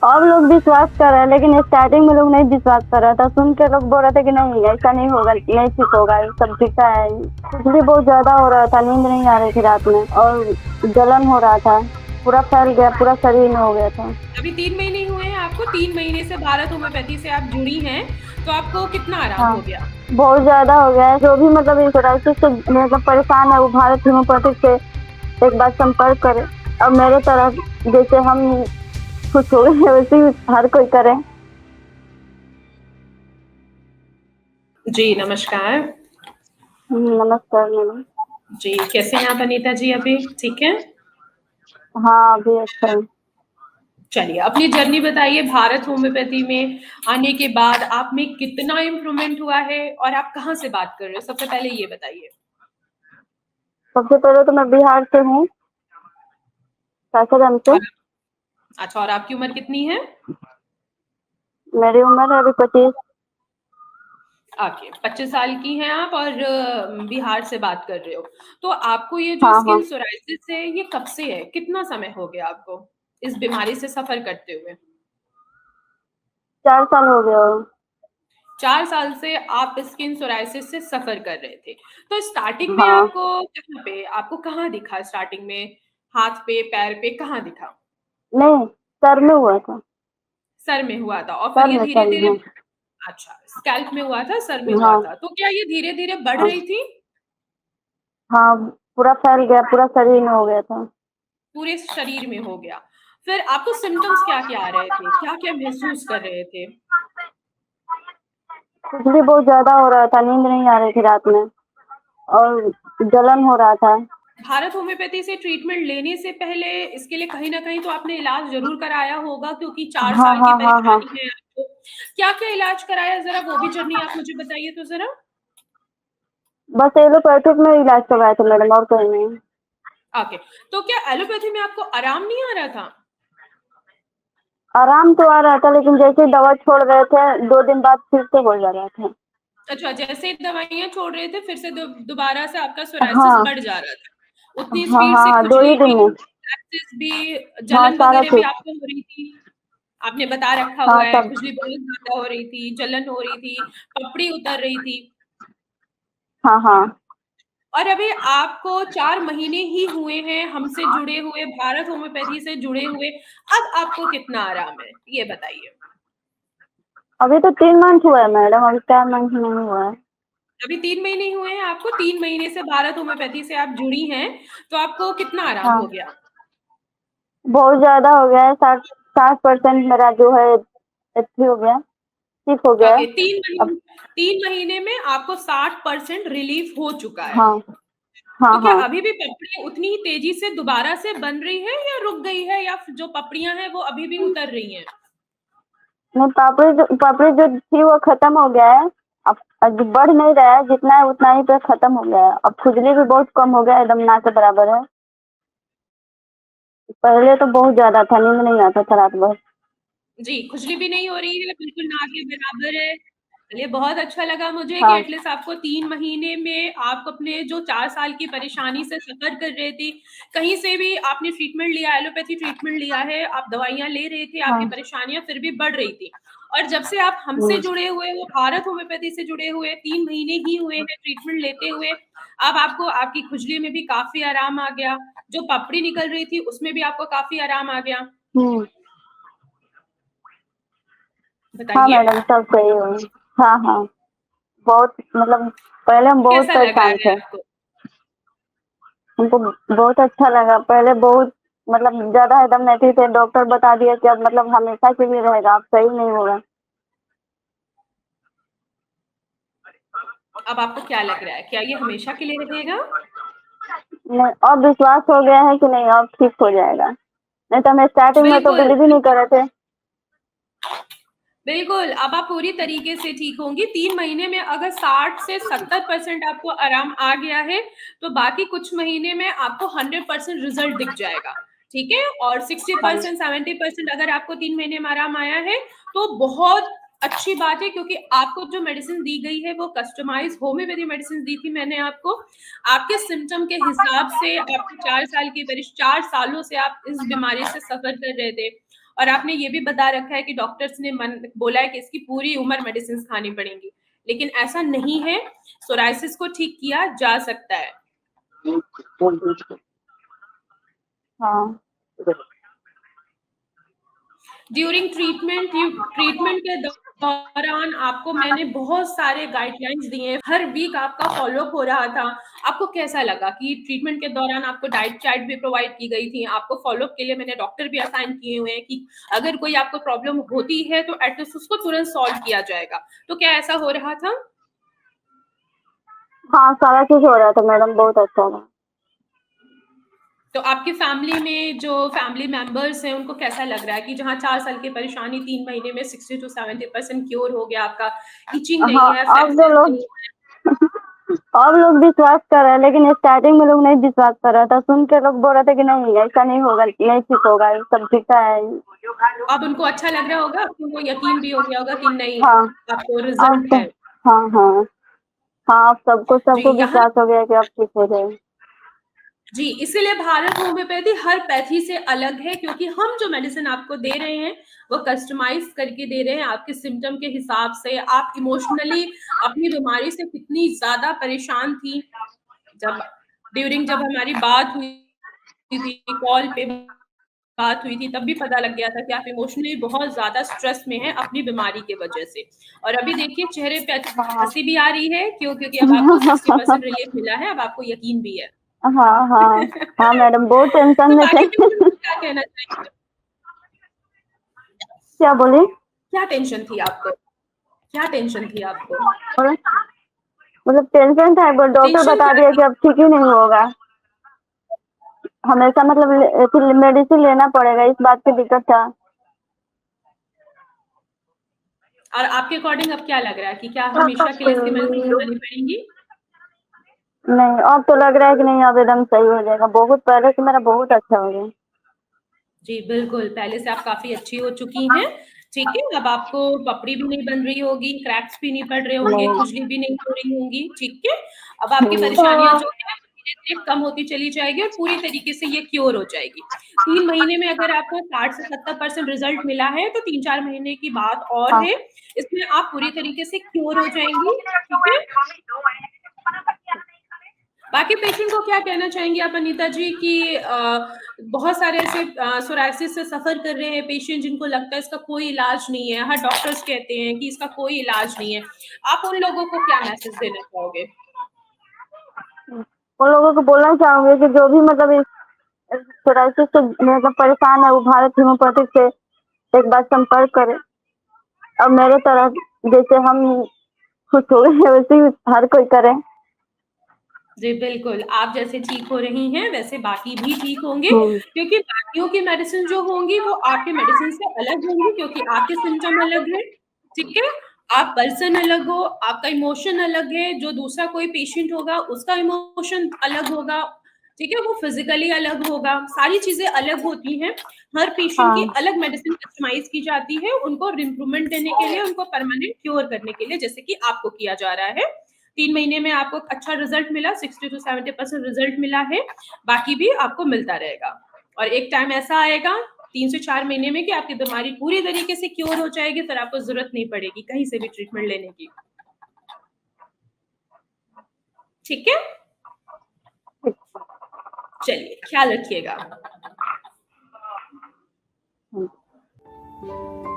और लोग विश्वास कर रहे हैं, लेकिन स्टार्टिंग में लोग नहीं विश्वास कर रहा था। सुन के लोग बोल रहे थे कि नहीं ऐसा नहीं होगा, नहीं ठीक होगा, ये सब दिखता है। खुजली बहुत ज्यादा हो रहा था, नींद नहीं आ रही थी रात में, और जलन हो रहा था, पूरा फैल गया, पूरा शरीर में हो गया था। अभी 3 महीने हुए हैं आपको, 3 महीने से भारत होम्योपैथी से आप जुड़ी हैं, तो आपको कितना आराम हाँ, हो गया? बहुत ज्यादा हो गया है। जो भी मतलब इस सोराइसिस से मतलब परेशान है, वो भारत होम्योपैथिक से एक बार संपर्क करे। और मेरे तरफ जैसे हम खुश हो गए वैसे ही हर कोई करे। जी, नमस्कार। नमस्कार मैडम। जी, कैसे हैं आप अनीता जी अभी? ठीक हैं? हाँ, अभी अच्छा है। चलिए, अपनी जर्नी बताइए भारत होम्योपैथी में आने के बाद आप में कितना इम्प्रूवमेंट हुआ है और आप कहाँ से बात कर रहे हो? सबसे पहले ये बताइए। सबसे पहले तो मैं बिहार से हूँ, सासाराम से। और अच्छा, और आपकी उम्र कितनी है? मेरी उम्र है अभी 25। ओके, 25 साल की हैं आप और बिहार से बात कर रहे हो। तो आपको ये जो हाँ हाँ, स्किन सोराइसिस है, ये कब से है? कितना समय हो गया आपको इस बीमारी से सफर करते हुए? 4 साल हो गया। 4 साल से आप स्किन सोराइसिस से सफर कर रहे थे। तो स्टार्टिंग में हाँ, आपको कहाँ दिखा स्टार्टिंग में? हाथ पे, पैर पे कहाँ दिखा? नहीं, सर में हुआ था। सर में हुआ था और फिर सर ये में, सर धीरे-धीरे में। अच्छा, स्कैल्प में हुआ था, सर में हुआ हाँ था। तो क्या ये धीरे-धीरे बढ़ हाँ रही थी? हाँ, पूरा फैल गया, पूरा शरीर में हो गया था। पूरे शरीर में हो गया। फिर आपको सिम्पटम्स क्या-क्या आ रहे थे? क्या-क्या महसूस कर रहे थे? खुजली बहुत ज्यादा हो रहा था, नींद नहीं आ रही थी रात में, और जलन हो रहा था। भारत होम्योपैथी से ट्रीटमेंट लेने से पहले इसके लिए कहीं न कहीं तो आपने इलाज ज़रूर कराया होगा क्योंकि 4 हाँ साल की हाँ हाँ हाँ, परेशानी है आपको। क्या-क्या इलाज कराया ज़रा वो भी जर्नी आप मुझे बताइए तो ज़रा? बस एलोपैथिक में इलाज करवाया था मैडम, और कहीं नहीं। ओके, तो क्या एलोपैथी में आपको आराम नहीं आ रहा था? आराम तो आ रहा था, लेकिन जैसे ही दवा छोड़ रहे थे 2 दिन बाद फिर से हो जा रहा था। अच्छा, जैसे ही दवाइयाँ छोड़ रहे थे फिर से दोबारा से आपका सोरायसिस हाँ बढ़ जा रहा था। उतनी हाँ स्पीड हाँ से हाँ, दो ही खुजली दिन भी, में। एब्सेस भी, हाँ, जलन सारा वगैरह भी चीज। आपको हो रही थी? आपने बता रखा हाँ हुआ है, सब। खुजली बहुत ज़्यादा हो रही थी, जलन हो रही थी, पपड़ी उतर रही थी। हाँ हाँ, और अभी आपको 4 महीने ही हुए हैं हमसे जुड़े हुए, भारत होम्योपैथी से जुड़े हुए, अब आपको कितना आराम है? ये बताइए। अभी तो 3 मंथ हुआ है मैडम, अभी 4 मंथ नहीं हुआ है। अभी 3 महीने ही हुए हैं आपको, 3 महीने से भारत होम्योपैथी से आप जुड़ी हैं, तो आपको कितना आराम हाँ, हो गया? बहुत ज्यादा हो गया है। 60% मेरा जो है अच्छी हो गया, ठीक हो गया है। ओके, 3 अब। महीने 3 महीने में आपको 60% रिलीफ हो चुका है। हाँ हाँ तो क्या हाँ, अभी भी पपड़ी उतनी ही तेज़ी से दोबारा से बन रही है या रुक गई है या जो पपड़ियाँ हैं वो अभी भी उतर रही हैं? नहीं, पापड़ी जो थी वो खत्म हो गया है। अब बढ़ नहीं रहा है, जितना है उतना ही पे खत्म हो गया है। अब खुजली भी बहुत कम हो गया है, एकदम ना के बराबर है। पहले तो बहुत ज्यादा था, नींद नहीं आता था रात भर। जी, खुजली भी नहीं हो रही है, बिल्कुल ना के बराबर है। चलिए बहुत अच्छा लगा मुझे कि हाँ एटलीस्ट आपको 3 महीने में आप अपने जो 4 साल की परेशानी से सफ़र कर रहे थे, कहीं से भी आपने ट्रीटमेंट लिया, एलोपैथी ट्रीटमेंट लिया है, आप दवाइयाँ ले रहे थे, आपकी हाँ। परेशानियाँ फिर भी बढ़ रही थी। और जब से आप हमसे हम्म, जुड़े हुए हो, भारत होम्योपैथी से जुड़े हुए 3 महीने ही हुए हैं ट्रीटमेंट लेते हुए, अब आपको आपकी खुजली में भी काफ़ी आराम आ गया, जो पपड़ी निकल रही थी उसमें भी आपको काफ़ी आराम आ गया। हम्म। हाँ बताइए, मैडम, सब सही हो। हाँ हाँ, बहुत मतलब पहले हम बहुत कैसा लग रहा परेशान है थे। आपको? हमको बहुत अच्छा लगा। पहले बहुत मतलब ज्यादा एकदम नहीं थे, डॉक्टर बता दिया कि अब मतलब हमेशा के लिए रहेगा, अब सही नहीं होगा। अब आपको क्या लग रहा है? क्या ये हमेशा के लिए रहेगा? नहीं, अब विश्वास हो गया है कि नहीं अब ठीक हो जाएगा। नहीं तो हम स्टार्टिंग में तो बिल्कुल, बिलीव ही नहीं कर रहे थे। बिल्कुल, अब आप पूरी तरीके से ठीक होंगी। 3 महीने में अगर 60 से 70% आपको आराम आ गया है, तो बाकी कुछ महीने में आपको 100% रिज़ल्ट दिख जाएगा, ठीक है? और हाँ 60% 70% अगर आपको 3 महीने में आराम आया है, तो बहुत अच्छी बात है क्योंकि आपको जो मेडिसिन दी गई है, वो कस्टमाइज़ होम्योपैथी मेडिसिन दी थी मैंने आपको। आपके सिम्पटम के हिसाब से आपको 4 सालों से आप इस बीमारी से सफ़र कर रहे थे। और आपने ये भी बता रखा है कि डॉक्टर्स ने बोला है कि इसकी पूरी उम्र मेडिसिन खानी पड़ेंगी, लेकिन ऐसा नहीं है। सोराइसिस को ठीक किया जा सकता है। हाँ। ड्यूरिंग ट्रीटमेंट के दौरान आपको मैंने बहुत सारे गाइडलाइंस दिए हैं, हर वीक आपका फॉलोअप हो रहा था। आपको कैसा लगा कि ट्रीटमेंट के दौरान आपको डाइट चार्ट भी प्रोवाइड की गई थी, आपको फॉलोअप के लिए मैंने डॉक्टर भी असाइन किए हुए हैं कि अगर कोई आपको प्रॉब्लम होती है तो एटलीस्ट उसको तुरंत सॉल्व किया जाएगा, तो क्या ऐसा हो रहा था? हाँ, सारा चीज हो रहा था मैडम, बहुत अच्छा था। तो आपकी फैमिली में जो फैमिली मेंबर्स हैं उनको कैसा लग रहा है कि जहाँ 4 साल की परेशानी 3 महीने में 60 to 70% क्योर हो गया आपका, इचिंग नहीं हाँ, है, अब जो फ्लैक्सेस लोग नहीं है? अब लोग विश्वास कर रहे हैं, लेकिन स्टार्टिंग में लोग नहीं विश्वास कर रहा था। सुन के लोग बोल रहे थे कि नहीं ऐसा नहीं होगा, नहीं ठीक होगा, ये सब दिखता है। अब उनको अच्छा लग रहा होगा, अब उनको यकीन भी हो गया होगा कि नहीं, हाँ, आपको अब रिजल्ट तो है। हाँ हाँ हाँ, अब सबको जी, सबको यहाँ विश्वास हो गया कि अब ठीक हो जाए। जी, इसीलिए भारत होम्योपैथी हर पैथी से अलग है, क्योंकि हम जो मेडिसिन आपको दे रहे हैं वो कस्टमाइज करके दे रहे हैं आपके सिम्टम के हिसाब से। आप इमोशनली अपनी बीमारी से कितनी ज्यादा परेशान थी, जब जब हमारी बात हुई थी, कॉल पे बात हुई थी, तब भी पता लग गया था कि आप इमोशनली बहुत ज्यादा स्ट्रेस में हैं अपनी बीमारी की वजह से। और अभी देखिए चेहरे पे हाँ हंसी भी आ रही है, क्यों? क्योंकि अब आपको 60% रिलीफ मिला है, अब आपको यकीन भी है। हाँ हाँ हाँ मैडम, बहुत टेंशन तो में थे। बाकी पेशेंट को क्या कहना चाहिए? क्या बोली? क्या टेंशन थी आपको? क्या टेंशन थी आपको? मतलब मतलब टेंशन था, डॉक्टर टेंशन बता क्या दिया थी? कि अब ठीक ही नहीं होगा, हमेशा मतलब फिर मेडिसिन लेना पड़ेगा, इस बात की दिक्कत था। और आपके अकॉर्डिंग अब क्या लग रहा है कि क्या हमेशा के लिए इसकी मेडिसिन खानी पड़ेंगी? नहीं, अब तो लग रहा है कि नहीं, अब एकदम सही हो जाएगा, बहुत पहले से मेरा बहुत अच्छा हो गया। जी, बिल्कुल, पहले से आप काफ़ी अच्छी हो चुकी हैं, ठीक है? अब आपको पपड़ी भी नहीं बन रही होगी, क्रैक्स भी नहीं पड़ रहे होंगे, नहीं। खुजली भी नहीं हो रही होंगी, ठीक है? अब आपकी परेशानियाँ जो हैं वो धीरे-धीरे कम होती चली जाएगी और पूरी तरीके से ये क्योर हो जाएगी। 3 महीने में अगर आपको 60 से 70% रिज़ल्ट मिला है, तो 3-4 महीने की बात और हाँ, है, इसमें आप पूरी तरीके से क्योर हो जाएँगी, ठीक है? बाकी पेशेंट को क्या कहना चाहेंगी आप अनीता जी कि बहुत सारे ऐसे सोरायसिस से सफ़र कर रहे हैं पेशेंट, जिनको लगता है इसका कोई इलाज नहीं है, हर डॉक्टर्स कहते हैं कि इसका कोई इलाज नहीं है। आप उन लोगों को क्या मैसेज देना चाहोगे? उन लोगों को बोलना चाहूंगी कि जो भी मतलब इस सोराइसिस से मतलब परेशान है, वो भारत होम्योपैथिक से एक बार संपर्क करे। और मेरे तरह जैसे हम खुश हो गए वैसे ही हर कोई करे। जी, बिल्कुल, आप जैसे ठीक हो रही हैं, वैसे बाकी भी ठीक होंगे, हम्म। क्योंकि बाकियों की मेडिसिन जो होंगी, वो आपके मेडिसिन से अलग होंगी, क्योंकि आपके सिम्पटम अलग हैं, ठीक है? आप पर्सन अलग हो, आपका इमोशन अलग है, जो दूसरा कोई पेशेंट होगा, उसका इमोशन अलग होगा, ठीक है? वो फिज़िकली अलग होगा, सारी चीज़ें अलग होती हैं। हर पेशेंट की हाँ अलग मेडिसिन कस्टमाइज़ की जाती है, उनको इम्प्रूवमेंट देने के लिए, उनको परमानेंट क्योर करने के लिए, जैसे कि आपको किया जा रहा है। 3 महीने में आपको अच्छा रिजल्ट मिला, 60 टू 70% रिजल्ट मिला है, बाकी भी आपको मिलता रहेगा। और एक टाइम ऐसा आएगा 3 से 4 महीने में कि आपकी बीमारी पूरी तरीके से क्योर हो जाएगी, फिर आपको ज़रूरत नहीं पड़ेगी कहीं से भी ट्रीटमेंट लेने की। ठीक है? चलिए, ख्याल रखिएगा। हाँ।